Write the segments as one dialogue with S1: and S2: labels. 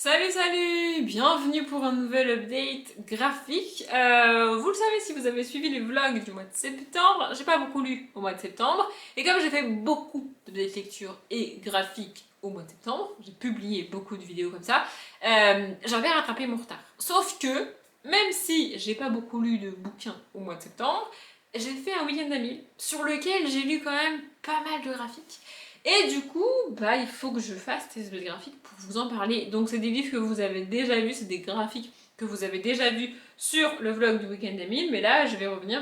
S1: Salut salut! Bienvenue pour un nouvel update graphique. Vous le savez si vous avez suivi les vlogs du mois de septembre, j'ai pas beaucoup lu au mois de septembre, et comme j'ai fait beaucoup de lectures et graphiques au mois de septembre, j'ai publié beaucoup de vidéos comme ça, j'avais rattrapé mon retard. Sauf que, même si j'ai pas beaucoup lu de bouquins au mois de septembre, j'ai fait un week-end à 1000 sur lequel j'ai lu quand même pas mal de graphiques. Et du coup, bah, il faut que je fasse des updates graphiques pour vous en parler. Donc c'est des livres que vous avez déjà vus, c'est des graphiques que vous avez déjà vus sur le vlog du week-end d'Amile, mais là je vais revenir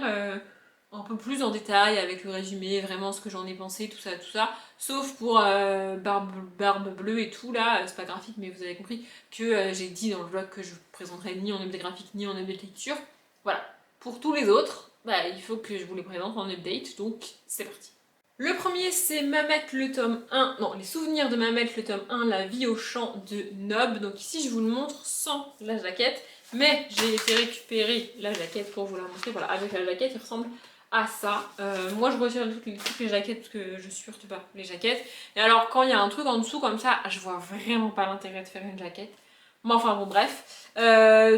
S1: un peu plus en détail avec le résumé, vraiment ce que j'en ai pensé, tout ça, tout ça. Sauf pour barbe bleue et tout, là, c'est pas graphique, mais vous avez compris que j'ai dit dans le vlog que je présenterai ni en update graphique ni en update lecture. Voilà. Pour tous les autres, bah, il faut que je vous les présente en update, donc c'est parti. Le premier, c'est Mamet le tome 1, non, les souvenirs de Mamet le tome 1, la vie au champ de Nob. Donc ici, je vous le montre sans la jaquette, mais j'ai été récupérer la jaquette pour vous la montrer. Voilà, avec la jaquette, il ressemble à ça. Moi, je retire toutes les jaquettes parce que je supporte pas les jaquettes. Et alors, quand il y a un truc en dessous comme ça, je vois vraiment pas l'intérêt de faire une jaquette. Mais enfin bon, bref.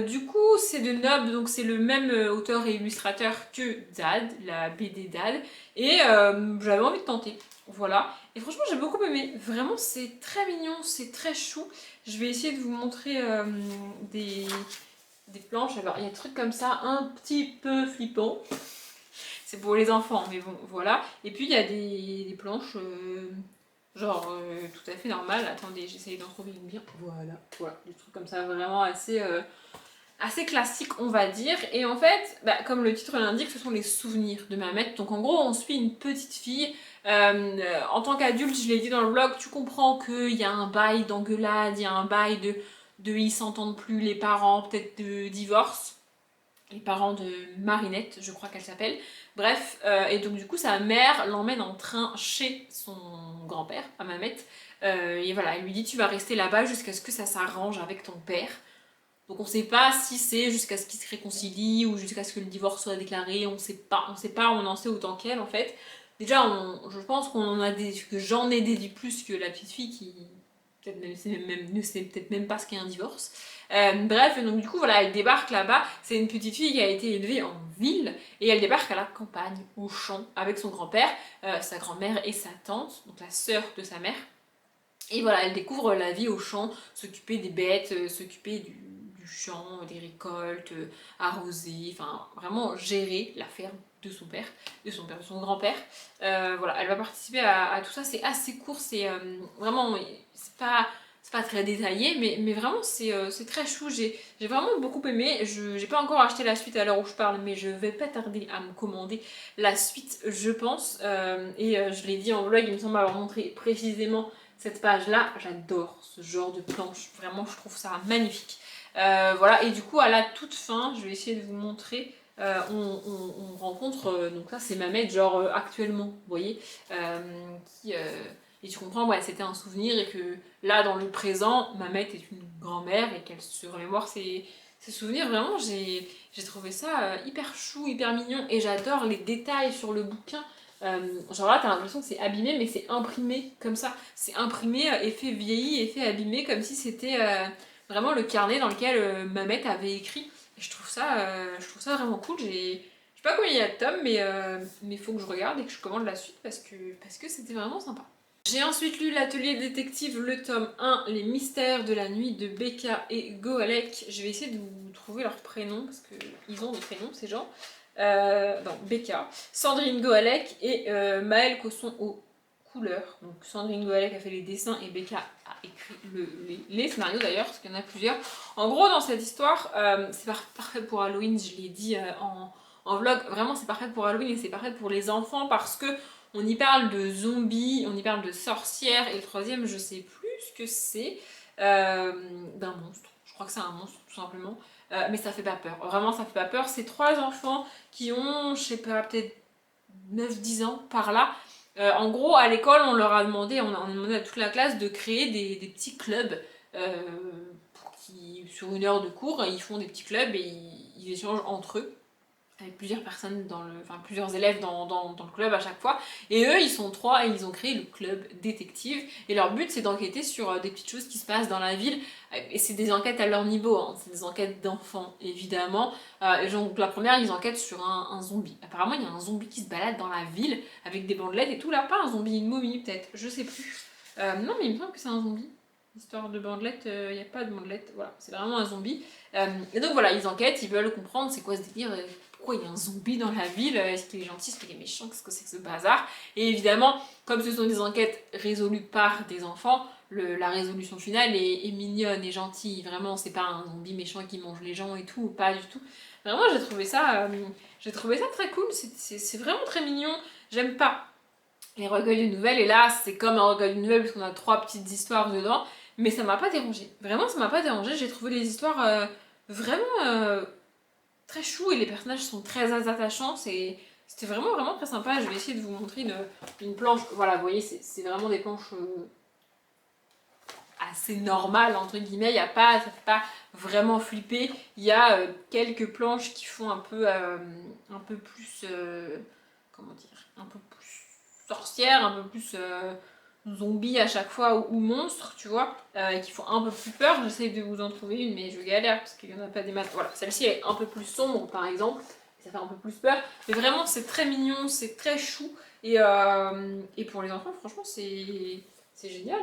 S1: Du coup, c'est de Nob, donc c'est le même auteur et illustrateur que Dad, la BD Dad. Et j'avais envie de tenter. Voilà. Et franchement, j'ai beaucoup aimé. Vraiment, c'est très mignon, c'est très chou. Je vais essayer de vous montrer des, des planches. Alors, il y a des trucs comme ça, un petit peu flippants. C'est pour les enfants, mais bon, voilà. Et puis, il y a des planches, genre, tout à fait normales. Attendez, j'essaye d'en trouver une bien. Voilà, voilà. Des trucs comme ça, vraiment assez classique on va dire, et en fait bah, comme le titre l'indique, ce sont les souvenirs de Mamet. Donc en gros on suit une petite fille, en tant qu'adulte, je l'ai dit dans le vlog, tu comprends qu'il y a un bail d'engueulade, il y a un bail de ils s'entendent plus, les parents peut-être de divorce, les parents de Marinette, je crois qu'elle s'appelle. Bref, et donc du coup sa mère l'emmène en train chez son grand-père, à Mamet, et voilà, elle lui dit tu vas rester là-bas jusqu'à ce que ça s'arrange avec ton père. Donc on sait pas si c'est jusqu'à ce qu'ils se réconcilient ou jusqu'à ce que le divorce soit déclaré, on sait pas, on en sait autant qu'elle en fait. Déjà, je pense qu'on en a que j'en ai déduit plus que la petite fille qui peut-être ne sait peut-être même pas ce qu'est un divorce. Bref, donc du coup voilà, elle débarque là-bas. C'est une petite fille qui a été élevée en ville et elle débarque à la campagne, au champ, avec son grand-père, sa grand-mère et sa tante, donc la sœur de sa mère. Et voilà, elle découvre la vie au champ, s'occuper des bêtes, s'occuper du champ, des récoltes, arroser, enfin vraiment gérer la ferme de son père, de son grand-père. Voilà, elle va participer à tout ça, c'est assez court, c'est vraiment, c'est pas très détaillé, mais vraiment c'est très chou, j'ai vraiment beaucoup aimé. J'ai pas encore acheté la suite à l'heure où je parle, mais je vais pas tarder à me commander la suite, je pense. Je l'ai dit en vlog, il me semble avoir montré précisément cette page-là. J'adore ce genre de planche, vraiment je trouve ça magnifique. Voilà, et du coup à la toute fin, je vais essayer de vous montrer, on rencontre, donc ça c'est Mamet, genre actuellement, vous voyez, qui... et tu comprends, ouais, c'était un souvenir et que là dans le présent, Mamet est une grand-mère et qu'elle se remémore ses souvenirs. Vraiment, j'ai trouvé ça hyper chou, hyper mignon, et j'adore les détails sur le bouquin. Genre là, t'as l'impression que c'est abîmé, mais c'est imprimé comme ça. C'est imprimé, effet vieilli, effet abîmé, comme si c'était vraiment le carnet dans lequel Mamet avait écrit. Et je trouve ça vraiment cool. Je sais pas combien il y a de tomes, mais faut que je regarde et que je commande la suite parce que c'était vraiment sympa. J'ai ensuite lu l'atelier détective, le tome 1, Les mystères de la nuit de Becca et Goalek. Je vais essayer de vous trouver leurs prénoms parce qu'ils ont des prénoms ces gens. Non, Becca, Sandrine Goalek et Maëlle Cosson aux couleurs. Donc Sandrine Goalek a fait les dessins et Becca a écrit les scénarios d'ailleurs, parce qu'il y en a plusieurs. En gros, dans cette histoire, c'est parfait pour Halloween, je l'ai dit en vlog, vraiment c'est parfait pour Halloween et c'est parfait pour les enfants parce que on y parle de zombies, on y parle de sorcières, et le troisième, je sais plus ce que c'est, d'un monstre. Je crois que c'est un monstre, tout simplement. Mais ça fait pas peur. Vraiment, ça fait pas peur. C'est trois enfants qui ont, je sais pas, peut-être 9-10 ans par là. En gros, à l'école, on leur a demandé, on a demandé à toute la classe de créer des petits clubs pour qui, sur une heure de cours, ils font des petits clubs et ils échangent entre eux. avec plusieurs personnes enfin plusieurs élèves dans le club à chaque fois. Et eux, ils sont 3 et ils ont créé le club détective. Et leur but, c'est d'enquêter sur des petites choses qui se passent dans la ville. Et c'est des enquêtes à leur niveau, hein. C'est des enquêtes d'enfants, évidemment. Et donc la première, ils enquêtent sur un zombie. Apparemment, il y a un zombie qui se balade dans la ville avec des bandelettes et tout. Là, pas un zombie, une momie peut-être, je sais plus. Non, mais il me semble que c'est un zombie. Histoire de bandelettes, il n'y a pas de bandelettes. Voilà, c'est vraiment un zombie. Et donc voilà, ils enquêtent, ils veulent comprendre c'est quoi ce délire. Pourquoi il y a un zombie dans la ville, est-ce qu'il est gentil, est-ce qu'il est méchant, qu'est-ce que c'est que ce bazar. Et évidemment, comme ce sont des enquêtes résolues par des enfants, la résolution finale est mignonne et gentille. Vraiment, c'est pas un zombie méchant qui mange les gens et tout, pas du tout. Vraiment, j'ai trouvé ça très cool, c'est vraiment très mignon. J'aime pas les recueils de nouvelles, et là, c'est comme un recueil de nouvelles parce qu'on a 3 petites histoires dedans, mais ça m'a pas dérangé. Vraiment, ça m'a pas dérangé, j'ai trouvé les histoires vraiment très chou et les personnages sont très attachants. C'était vraiment très sympa. Je vais essayer de vous montrer une planche. Voilà, vous voyez, c'est vraiment des planches assez normales, entre guillemets. Ça fait pas vraiment flipper. Il y a quelques planches qui font un peu plus, comment dire, un peu plus sorcière, un peu plus zombie à chaque fois ou monstre, tu vois, et qui font un peu plus peur. J'essaie de vous en trouver une, mais je galère parce qu'il n'y en a pas des maths. Voilà, celle-ci est un peu plus sombre par exemple, ça fait un peu plus peur, mais vraiment c'est très mignon, c'est très chou, et pour les enfants, franchement, c'est génial.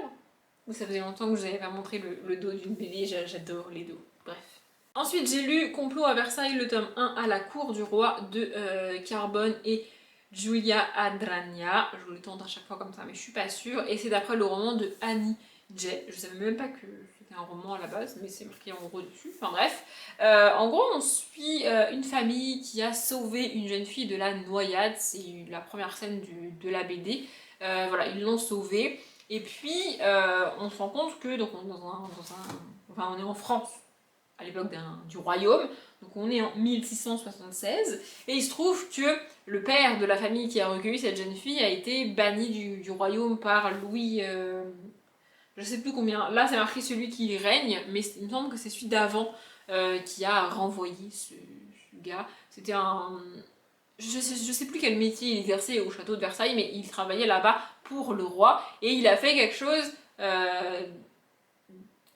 S1: Ça faisait longtemps que je vous avais pas montré le dos d'une BD, j'adore les dos. Bref. Ensuite, j'ai lu Complot à Versailles, le tome 1 à la cour du roi de Carbone et Giulia Adragna. Je vous le tente à chaque fois comme ça, mais je suis pas sûre. Et c'est d'après le roman de Annie Jay. Je savais même pas que c'était un roman à la base, mais c'est marqué en gros dessus. Enfin bref. En gros, on suit une famille qui a sauvé une jeune fille de la noyade. C'est la première scène de la BD. Voilà, ils l'ont sauvée. Et puis, on se rend compte que donc, on est en France à l'époque du royaume, donc on est en 1676, et il se trouve que le père de la famille qui a recueilli cette jeune fille a été banni du royaume par Louis, je sais plus combien, là c'est marqué celui qui règne, mais il me semble que c'est celui d'avant qui a renvoyé ce gars. C'était un... Je sais plus quel métier il exerçait au château de Versailles, mais il travaillait là-bas pour le roi, et il a fait quelque chose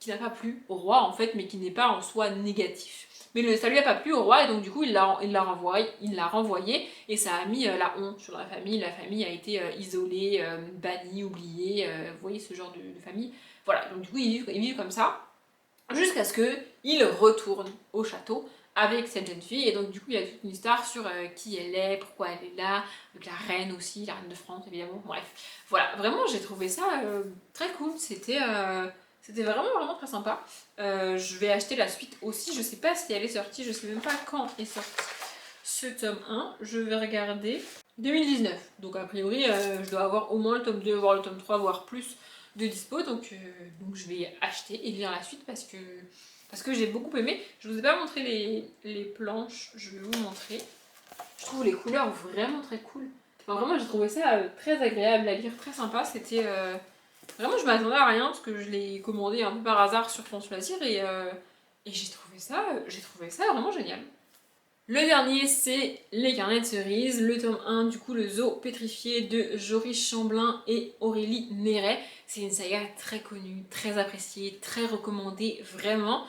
S1: qui n'a pas plu au roi en fait, mais qui n'est pas en soi négatif. Mais ça lui a pas plu au roi, et donc du coup il l'a renvoyé, et ça a mis la honte sur la famille a été isolée, bannie, oubliée, vous voyez ce genre de famille. Voilà, donc du coup ils vivent comme ça, jusqu'à ce qu'il retourne au château avec cette jeune fille, et donc du coup il y a toute une histoire sur qui elle est, pourquoi elle est là, avec la reine aussi, la reine de France évidemment, bref. Voilà, vraiment j'ai trouvé ça très cool, c'était vraiment très sympa. Je vais acheter la suite aussi, je sais pas si elle est sortie, je sais même pas quand est sorti ce tome 1, je vais regarder. 2019, donc a priori je dois avoir au moins le tome 2, voire le tome 3, voire plus de dispo, donc je vais acheter et lire la suite parce que j'ai beaucoup aimé. Je vous ai pas montré les planches, je vais vous montrer. Je trouve les couleurs vraiment très cool. Enfin, vraiment j'ai trouvé ça très agréable à lire, très sympa. C'était vraiment, je m'attendais à rien parce que je l'ai commandé un peu par hasard sur France Loisirs, et j'ai trouvé ça vraiment génial. Le dernier, c'est Les Carnets de Cerises, le tome 1, du coup, le zoo pétrifié de Joris Chamblin et Aurélie Néret. C'est une saga très connue, très appréciée, très recommandée, vraiment.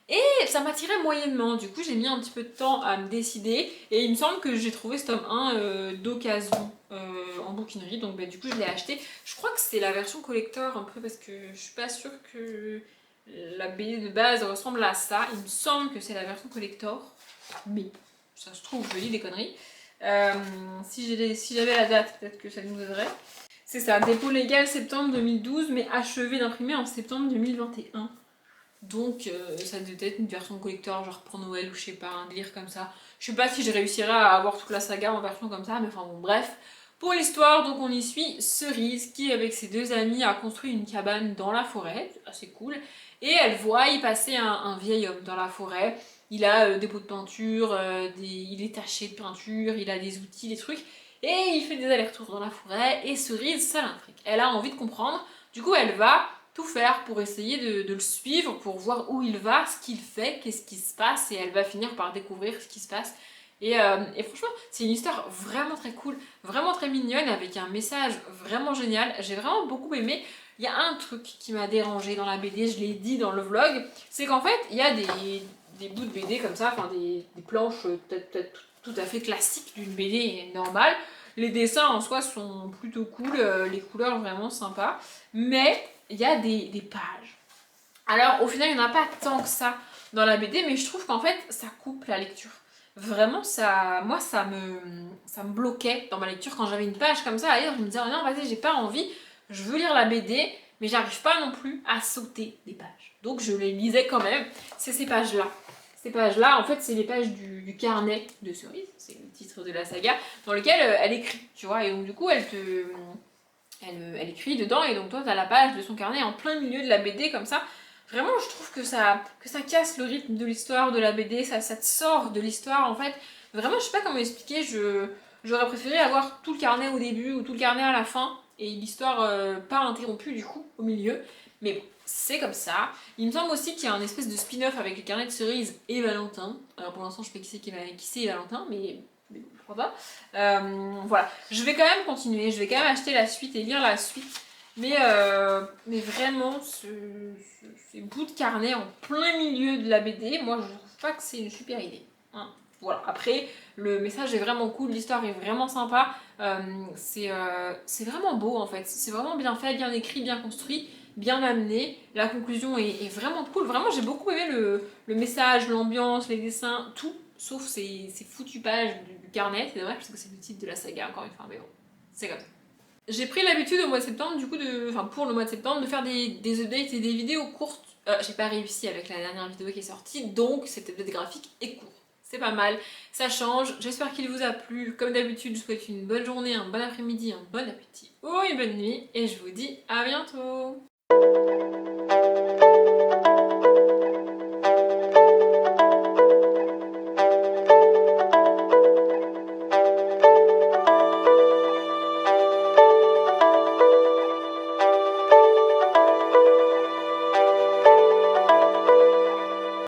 S1: Et ça m'attirait moyennement, du coup j'ai mis un petit peu de temps à me décider, et il me semble que j'ai trouvé ce tome 1 d'occasion en bouquinerie, donc du coup je l'ai acheté. Je crois que c'est la version collector un peu, parce que je suis pas sûre que la BD de base ressemble à ça. Il me semble que c'est la version collector, mais ça se trouve je dis des conneries. Si j'avais la date, peut-être que ça nous aiderait. C'est ça, dépôt légal septembre 2012, mais achevé d'imprimer en septembre 2021. Donc ça devait être une version collector, genre pour Noël ou je sais pas, un délire comme ça. Je sais pas si je réussirai à avoir toute la saga en version comme ça, mais enfin bon, bref. Pour l'histoire, donc on y suit Cerise qui, avec ses 2 amis, a construit une cabane dans la forêt, c'est assez cool. Et elle voit y passer un vieil homme dans la forêt. Il a des pots de peinture, il est taché de peinture, il a des outils, des trucs. Et il fait des allers-retours dans la forêt, et Cerise, ça l'intrigue. Elle a envie de comprendre, du coup elle va tout faire pour essayer de le suivre, pour voir où il va, ce qu'il fait, qu'est-ce qui se passe, et elle va finir par découvrir ce qui se passe. Et franchement, c'est une histoire vraiment très cool, vraiment très mignonne, avec un message vraiment génial. J'ai vraiment beaucoup aimé. Il y a un truc qui m'a dérangé dans la BD, je l'ai dit dans le vlog, c'est qu'en fait, il y a des bouts de BD comme ça, enfin des planches peut-être tout à fait classiques d'une BD normale. Les dessins en soi sont plutôt cool, les couleurs vraiment sympas, mais il y a des pages. Alors au final, il n'y en a pas tant que ça dans la BD, mais je trouve qu'en fait, ça coupe la lecture. Vraiment, moi, ça me bloquait dans ma lecture quand j'avais une page comme ça à lire. Je me disais, oh non, vas-y, j'ai pas envie, je veux lire la BD, mais j'arrive pas non plus à sauter des pages. Donc je les lisais quand même. C'est ces pages-là. Ces pages-là, en fait, c'est les pages du carnet de Cerise, c'est le titre de la saga, dans lequel elle écrit, tu vois. Et donc, du coup, elle écrit dedans, et donc toi, t'as la page de son carnet en plein milieu de la BD, comme ça. Vraiment, je trouve que ça casse le rythme de l'histoire de la BD, ça te sort de l'histoire, en fait. Vraiment, je sais pas comment expliquer, j'aurais préféré avoir tout le carnet au début ou tout le carnet à la fin, et l'histoire pas interrompue, du coup, au milieu. Mais bon, c'est comme ça. Il me semble aussi qu'il y a un espèce de spin-off avec le carnet de Cerise et Valentin. Alors pour l'instant, je sais pas qui c'est Valentin, mais bon, pourquoi pas. Voilà, je vais quand même continuer, je vais quand même acheter la suite et lire la suite. Mais vraiment, ces bouts de carnet en plein milieu de la BD, moi je trouve pas que c'est une super idée. Hein. Voilà, après, le message est vraiment cool, l'histoire est vraiment sympa, c'est vraiment beau en fait, c'est vraiment bien fait, bien écrit, bien construit, bien amené, la conclusion est vraiment cool, vraiment j'ai beaucoup aimé le message, l'ambiance, les dessins, tout, sauf ces foutues pages du carnet, c'est dommage parce que c'est le titre de la saga encore une fois, mais bon, c'est comme ça. J'ai pris l'habitude au mois de septembre, du coup, enfin pour le mois de septembre, de faire des updates et des vidéos courtes. J'ai pas réussi avec la dernière vidéo qui est sortie, donc cet update graphique est court. C'est pas mal, ça change. J'espère qu'il vous a plu. Comme d'habitude, je vous souhaite une bonne journée, un bon après-midi, un bon appétit ou une bonne nuit, et je vous dis à bientôt.